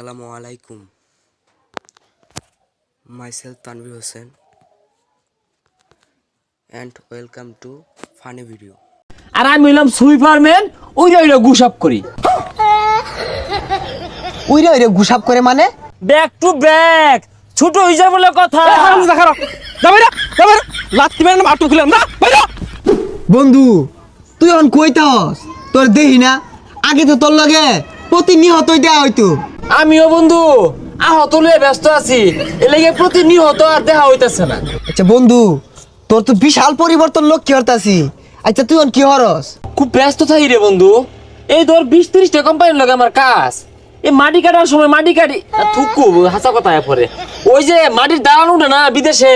Assalamu alaikum. Myself Tanvir Hussain and welcome to funny video. আর আমি হইলাম সুইপারম্যান ওইরা গুসাপ করি ওইরা গুসাপ করে মানে ব্যাক টু ব্যাক ছোট হইছে বলে কথা লাত্তি মেরে আটু খুলাম না বন্ধু তুই এখন কইতাস তোর দেহি না আগে তো তোর লগে প্রতিনিয়তই দেয়া হইতো আমিও বন্ধু আহত লয়ে ব্যস্ত আছি এলাকে প্রতিনিয়ত আর দেখা হইতাছে না। আচ্ছা বন্ধু তোর তো বিশাল পরিবর্তন লক্ষ্য করতাছি। আচ্ছা তুই এখন কি হরস? খুব ব্যস্ত থাকি রে বন্ধু। এই ধর 20-30টা কোম্পানির লগে আমার কাজ। এই মাটি কাটার সময় মাটি কাটি থুকু হাসা কথা পরে ওই যে মাটির দালান উঠে না বিদেশে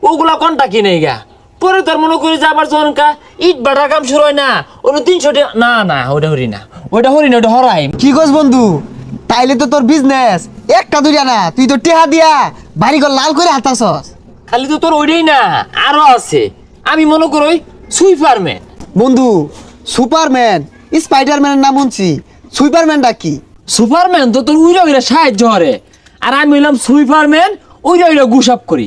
ওগুলা কোনটা কিনে গা পরে তোর মনে করি যে আবার যখন ইট বাটার কাম শুরু হয় না ওটা 300 না না ওটা হরি না ওটা হরাই কি কস বন্ধু? তাইলে তো তোর বিজনেস একটা দুইটা না, তুই তো টেহা দিয়া বাড়ি ঘর লাল করে হাতাছস। খালি তো তোর ওইটাই না আরো আছে। আমি মনে করি সুইপারম্যান। বন্ধু সুপারম্যান স্পাইডারম্যানের নাম শুনছি, সুইপারম্যানটা কি? সুপারম্যান তো তোর উইরা সাহায্য করে আর আমি হইলাম সুইপারম্যান উইরা গুসাপ করি।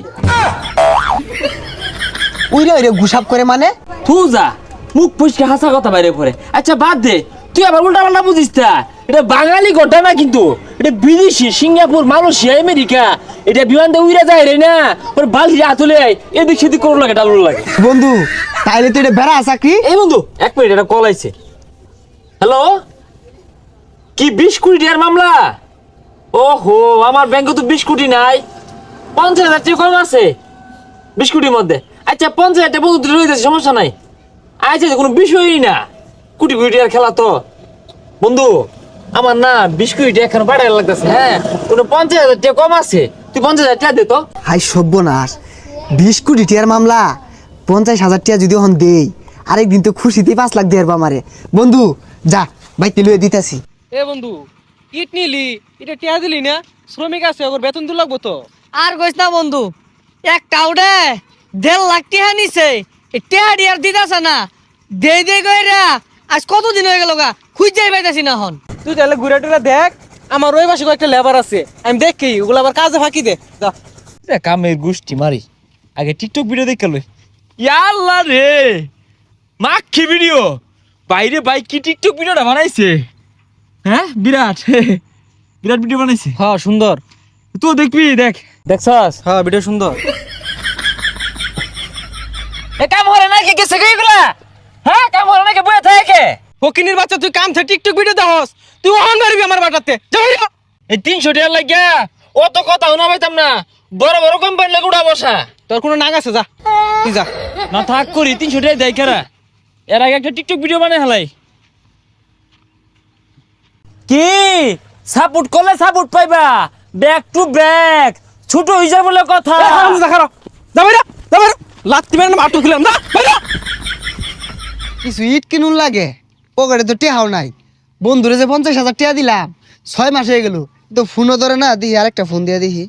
ওইরা গুসাপ করে মানে? তুই যা মুখ ফুসকে হাসা কথা বাইরে পড়ে। আচ্ছা বাদ দে, তুই আবার উল্টা পাল্টা বুঝিস না। এটা বাঙালি ঘটনা না কিন্তু, এটা বিদেশি সিঙ্গাপুর মালয়েশিয়া আমেরিকা। এটা বিমানটা উইরা যায় রে না ওর বালতি আতলে এদিক সেদিক করো লাগে ডালু লাগে। বন্ধু তাইলে তো এটা বেড়া আসা কি? এই বন্ধু এক মিনিট, এটা কল আইছে। হ্যালো, কি 20 কোটি টাকার মামলা? ওহো, আমার ব্যাংকে তো 20 কোটি নাই, 50,000 টাকা কম আছে 20 কোটির মধ্যে। আচ্ছা 50,000 টাকা বন্ধু রয়ে যাচ্ছে, সমস্যা নাই। আচ্ছা কোনো বিষয়ই না, কোটি কোটি টাকার খেলা তো। বন্ধু আমার না 20 কোটি টাকা এখন বাড়াই লাগতেছে। হ্যাঁ কোনো 50,000 টাকা কম আছে, তুই 50,000 টাকা দে তো। হাই সর্বনাশ, 20 কোটি টিয়ার মামলা, 50,000 টাকা যদি এখন দেই আরেকদিন তো খুশিতে 5 লাখ দেয়ার আমারে। বন্ধু যা বাইতে লয়ে দিতাছি। এ বন্ধু ইট নিলি এটা টিয়া দিলি না, শ্রমিক আছে ওর বেতন তো লাগবো তো। আর কইস না বন্ধু, এক টাউডে 1.5 লাখ টাকা নিছে, এই টাকা আর দিতাছে না। দে কইরা আজ কতদিন হয়ে গেল গা, খুঁজেই পাইতাছি না হন। তুই তাহলে ঘুরে টুরে দেখ, আমার ওই পাশে কয়েকটা লেবার আছে, আমি দেখি ওগুলো আবার কাজে ফাঁকি দে। যা কামের গোষ্ঠী মারি, আগে টিকটক ভিডিও দেখে লই। ইয়াল্লা রে মাখি ভিডিও, বাইরে বাইক কি টিকটক ভিডিওটা বানাইছে। হ্যাঁ বিরাট বিরাট ভিডিও বানাইছে। হ্যাঁ সুন্দর, তুই দেখবি, দেখছস? হ্যাঁ ভিডিও সুন্দর। এ কাম হরে না কে গেছে গইগুলা? হ্যাঁ কাম হরে না কে বইয়া থাকে? ফকিনির বাচ্চা তুই কাম থেকে টিকটক ভিডিও দেখাস, তুই ওহন মারবি আমার বাটাতে। যা বাইরে। এই 300 টাকা লাগিয়া অত কথা শোনা পাইতাম না, বড় বড় কোম্পানি লাগে উড়া বসা। তোর কোনো নাগ আছে, যা তুই যা। না থাক করি 300 টাকা দেয় কারা? এর আগে একটা টিকটক ভিডিও বানাই হালাই। কি সাপোর্ট করলে সাপোর্ট পাইবা, ব্যাক টু ব্যাক ছোট হই যায় বলে কথা। যা বাইরে, যা বাইরে। লাত্তি মেরে আটু খুলাম না, বাইরে। কিছু ইট কিনুন লাগে, পকেটে তো টেহাও নাই। বন্ধুরে যে 50,000 টাকা দিলাম 6 মাস হয়ে গেল, তো ফোনও ধরে না। দেখি আরেকটা ফোন দিয়ে দেখি।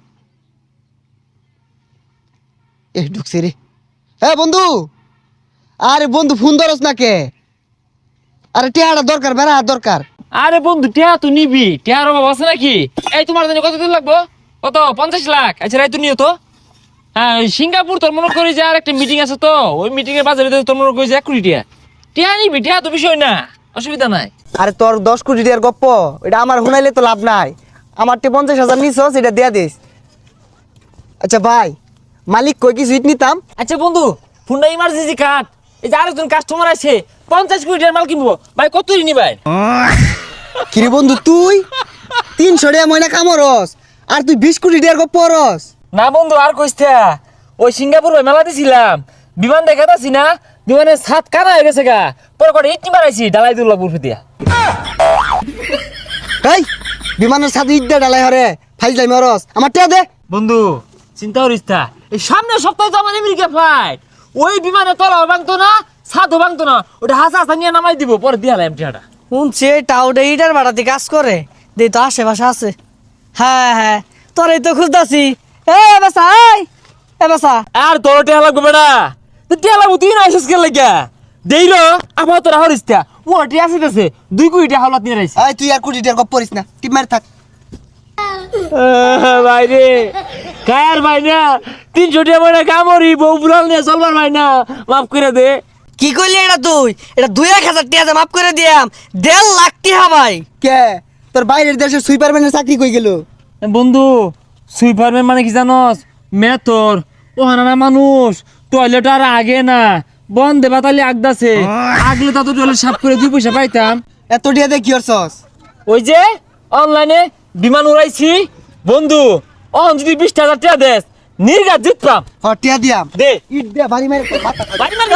ঢুকছে রে। হ্যাঁ বন্ধু, আরে বন্ধু ফোন ধরস না কে? আরে টেহাটা দরকার, বেড়া দরকার। আরে বন্ধু টিয়া তো নিবি, টিয়ার অভাব আছে নাকি? এই তোমার জন্য কতদিন লাগবো? কত 50 লাখ? আচ্ছা রাই তো নিও তো। হ্যাঁ ওই সিঙ্গাপুর তোর মনে করি যে আর একটা মিটিং আছে তো, ওই মিটিং এর বাজারে তোর মনে করি যে 1 কোটি টিয়া। টিয়া নিবি, টিয়া তো বিষয় না, অসুবিধা নাই। আরে তোর 10 কোটি টাকার গপ্প, এটা আমার শুনাইলে তো লাভ নাই। আমার 50,000 নিছস, এটা দিয়া দিস। আচ্ছা ভাই, মালিক কই কিছু ইট নিতাম। আচ্ছা বন্ধু ফোনটা ইমার্জেন্সি কাট, এই যে আরেকজন কাস্টমার আছে 50 কোটি টাকার মাল কিনবো, ভাই কত নিবাই? কিরে বন্ধু তুই 300 টাকা ময়না কামরস, আর তুই 20 কোটি টাকার গপ্প রস। না বন্ধু আর কইস্তা, ওই সিঙ্গাপুর মেলা দিছিলাম, বিমান দেখাতাছি না, বিমানের ছাদ কানা হয়ে গেছে গা, পরে কটা ইট নিবারাইছি ডালাই দুল্লা বুরফে দিয়া। এই বিমানের সাথে ইট দিয়ে ডালাই হরে ফাইজলাই মরস, আমার টাকা দে। বন্ধু চিন্তা করিস না, এই সামনের সপ্তাহে তো আমার আমেরিকা ফ্লাইট, ওই বিমানে তলাও ভাঙতো না ছাদও ভাঙতো না, ওটা হাসা হাসা নিয়ে নামাই দিব, পরে দিয়া লাইম টিয়াটা। শুনছে টাউডে ইটার বাড়াতে কাজ করে, দে তো আশেপাশে আছে। হ্যাঁ হ্যাঁ তোর এই তো খুঁজতাছি। এ বেসা, এ বেসা। আর তোর টিয়া লাগবে বেড়া, তো টিয়া লাগবো তুই না আইসিস কে লাগিয়া দেই র আমার তোরা হরিস টিয়া ও টিয়া আসিতেছে 2 কোটি টাকা হাওলাত নিয়ে রাইছি। এই তুই আর কোটি টাকার গপ্প করিস না, টিপ মার থাক। ভাই রে কায়ার ভাই না 300 টাকা মানে কামড়ি বউ বুড়াল নিয়ে চলবার ভাই না মাফ করে দে। কি করলি এটা তুই? এটা 2,000 টাকা মাফ করে দিয়াম, 1.5 লাখ টাকা ভাই। কে তোর বাইরের দেশে সুইপারম্যানের চাকরি কই গেল? বন্ধু সুইপারম্যান মানে কি জানস? মেতর ও হানা মানুষ টয়লেট আর আগে না বন্ধে বাতালি আগদাছে, আগলে তা তো টয়লেট সাফ করে 2 পয়সা পাইতাম। এত টিয়া দিয়ে কি করছস? ওই যে অনলাইনে বিমান উড়াইছি বন্ধু, অন যদি 20,000 টাকা দেস নির্ঘাত জিততাম। টিয়া দিয়াম দে ইট দিয়া বাড়ি মারে বাড়ি মার